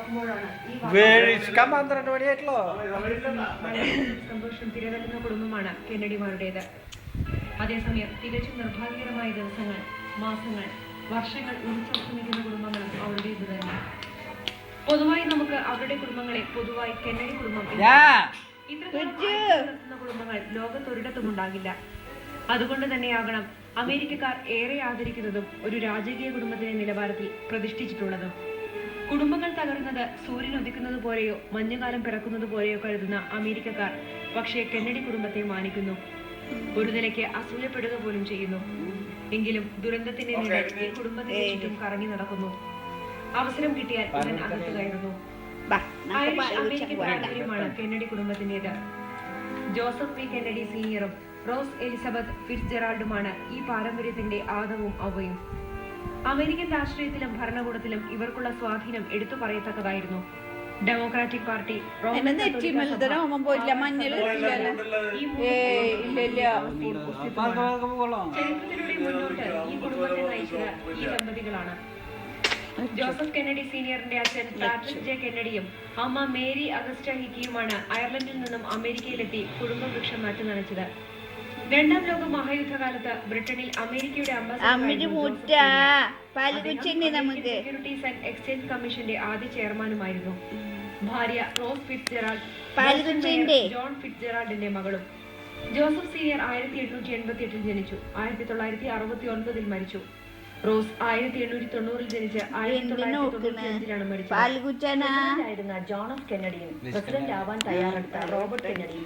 നോക്കുമ്പോഴാണ് ഈ സന്തോഷം തിരതല്ലുന്ന കുടുംബമാണ് കെന്നഡിമാരുടേത്. അതേസമയം തികച്ചും നിർഭാഗ്യകരമായ ദിവസങ്ങൾ, മാസങ്ങൾ, വർഷങ്ങൾ ഉൾച്ചൊത്തുനിൽക്കുന്ന കുടുംബങ്ങളും അവരുടേത് തന്നെ. പൊതുവായി നമുക്ക് അവരുടെ കുടുംബങ്ങളെ പൊതുവായി കെന്നഡി കുടുംബം നടത്തുന്ന കുടുംബങ്ങൾ ലോകത്തൊരിടത്തും ഉണ്ടാകില്ല. അതുകൊണ്ട് തന്നെയാകണം അമേരിക്കക്കാർ ഏറെ ആദരിക്കുന്നതും ഒരു രാജകീയ കുടുംബത്തിന്റെ നിലവാരത്തിൽ പ്രതിഷ്ഠിച്ചിട്ടുള്ളതും. കുടുംബങ്ങൾ തകർന്നത് സൂര്യൻ ഉദിക്കുന്നത് പോലെയോ മഞ്ഞുകാലം പിറക്കുന്നത് പോലെയോ കരുതുന്ന അമേരിക്കക്കാർ പക്ഷേ കെന്നഡി കുടുംബത്തെ മാനിക്കുന്നു, ഒരു നിലയ്ക്ക് അസൂയപ്പെടുക പോലും ചെയ്യുന്നു. എങ്കിലും ദുരന്തത്തിന്റെ നിഴൽ ഈ കുടുംബത്തിന്റെ ചുറ്റും കറങ്ങി നടക്കുന്നു. അവസരം കിട്ടിയാൽ ഉടൻ അകത്ത് കയറുന്നു. ഐറിഷ് അമേരിക്കൻ പാരമ്പര്യമാണ് കെന്നഡി കുടുംബത്തിന്റേത്. ജോസഫ് പി കെന്നഡി സീനിയറും റോസ് എലിസബത്ത് ഫിറ്റ്സ്ജെറാൾഡുമാണ് ഈ പാരമ്പര്യത്തിന്റെ ആദവും അവയും. അമേരിക്കൻ രാഷ്ട്രീയത്തിലും ഭരണകൂടത്തിലും ഇവർക്കുള്ള സ്വാധീനം എടുത്തു പറയത്തക്കതായിരുന്നു. ഡെമോക്രാറ്റിക് പാർട്ടി ചരിത്രത്തിലൂടെ മുന്നോട്ട് ഈ കുടുംബത്തെ നയിച്ചത് ഈ ദമ്പതികളാണ്. ജോസഫ് കെന്നഡി സീനിയറിന്റെ അച്ഛൻ പാട്രിക് ജെ കെന്നഡിയും അമ്മ മേരി അഗസ്റ്റ ഹിക്കിയുമാണ് അയർലൻഡിൽ നിന്നും അമേരിക്കയിലെത്തി കുടുംബവൃക്ഷം നട്ടുനനച്ചത്. രണ്ടാം ലോക മഹായുദ്ധകാലത്ത് ബ്രിട്ടനിൽ അമേരിക്കയുടെ സെക്യൂരിറ്റീസ് ആൻഡ് എക്സ്ചേഞ്ച് കമ്മീഷന്റെ ആദ്യ ചെയർമാനുമായിരുന്നു. ഭാര്യ റോസ് ഫിറ്റ്സ്ജെറാൾഡ് ജോൺ ഫിറ്റ്സ്ജെറാൾഡിന്റെ മകളും. ജോസഫ് സീനിയർ 1888 ജനിച്ചു. 1969 മരിച്ചു. റോസ് 1890 ജനിച്ച് 1995 മരിച്ചത്. ജോൺ എഫ് കെന്നഡിയും പ്രസിഡന്റ് ആവാൻ തയ്യാറെടുത്ത റോബർട്ട് കെന്നഡിയും